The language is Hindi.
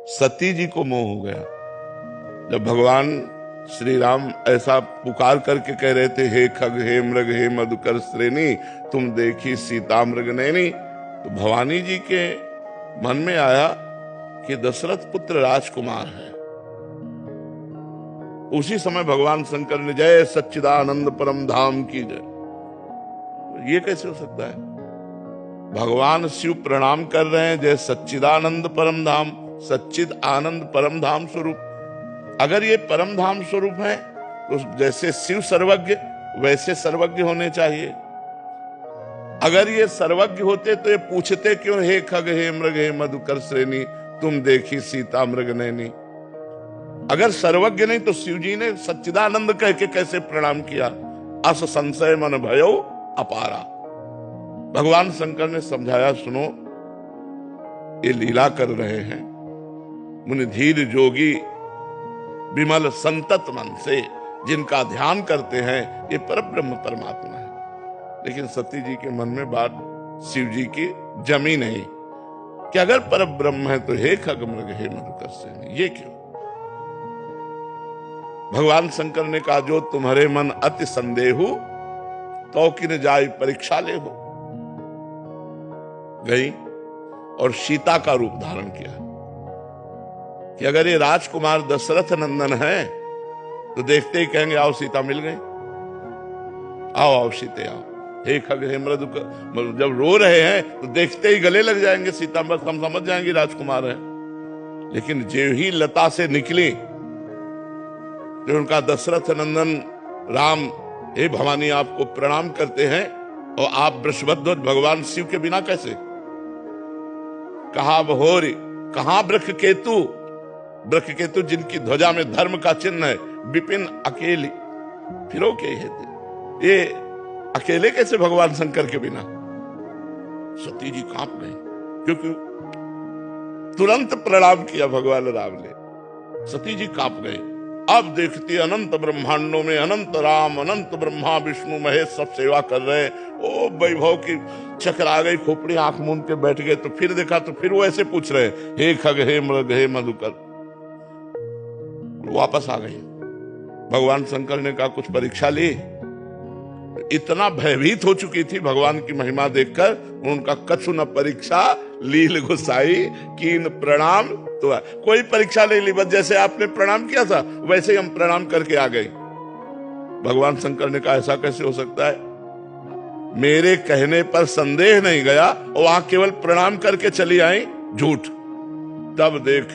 सती जी को मोह हो गया। जब भगवान श्री राम ऐसा पुकार करके कह रहे थे, हे खग हे मृग हे मधुकर श्रेणी, तुम देखी सीता मृग नैनी, तो भवानी जी के मन में आया कि दशरथ पुत्र राजकुमार है। उसी समय भगवान शंकर ने जय सच्चिदानंद परम धाम की जय। ये कैसे हो सकता है? भगवान शिव प्रणाम कर रहे हैं, जय सच्चिदानंद परम धाम, सच्चिद आनंद परम धाम स्वरूप। अगर ये परम धाम स्वरूप है तो जैसे शिव सर्वज्ञ वैसे सर्वज्ञ होने चाहिए। अगर ये सर्वज्ञ होते तो ये पूछते क्यों, हे खग हे मृग हे मधुकर श्रेणी, तुम देखी सीता मृग नैनी। अगर सर्वज्ञ नहीं तो शिव जी ने सच्चिदानंद कह के कैसे प्रणाम किया? अस संशय मन भयो अपारा। भगवान शंकर ने समझाया, सुनो ये लीला कर रहे हैं, मुनि धीर जोगी विमल संतत मन से जिनका ध्यान करते हैं, ये परब्रह्म परमात्मा है। लेकिन सती जी के मन में बात शिव जी की जमी नहीं कि अगर परब्रह्म है तो हे खग मृग हे मधुकर श्रेणी, ये क्यों? भगवान शंकर ने कहा, जो तुम्हारे मन अति संदेहु तो किन जाय परीक्षा ले हो। गई और सीता का रूप धारण किया कि अगर ये राजकुमार दशरथ नंदन है तो देखते ही कहेंगे आओ सीता मिल गई, आओ आओ सीते आओ। हे खग हे मृग, जब रो रहे हैं तो देखते ही गले लग जाएंगे सीता, बस हम समझ जाएंगे राजकुमार है। लेकिन जो ही लता से निकली, जो उनका दशरथ नंदन राम, हे भवानी आपको प्रणाम करते हैं और आप वृषभध्वज भगवान शिव के बिना कैसे? कहा बहोरी, कहां वृक्ष केतु, वृक्ष केतु जिनकी ध्वजा में धर्म का चिन्ह है, विपिन अकेली फिरो के हेते, ये अकेले कैसे भगवान शंकर के बिना? सती जी कांप गई, क्योंकि तुरंत प्रणाम किया भगवान राम ने। सती जी कांप गई। अब देखती अनंत ब्रह्मांडों में अनंत राम, अनंत ब्रह्मा विष्णु महेश सब सेवा कर रहे हैं। ओ वैभव की चकरा गई, खोपड़ी आंख मूंद के बैठ गए। तो फिर देखा तो फिर वो ऐसे पूछ रहे, हे खग हे मृग हे मधुकर। वापस आ गई। भगवान शंकर ने कहा कुछ परीक्षा ली। इतना भयभीत हो चुकी थी भगवान की महिमा देखकर, उनका कछु न परीक्षा लील गुसाई कीन प्रणाम। तो कोई परीक्षा नहीं ली, बस जैसे आपने प्रणाम किया था वैसे ही हम प्रणाम करके आ गए। भगवान शंकर ने कहा ऐसा कैसे हो सकता है? मेरे कहने पर संदेह नहीं गया और वहां केवल प्रणाम करके चली आई, झूठ। तब देखो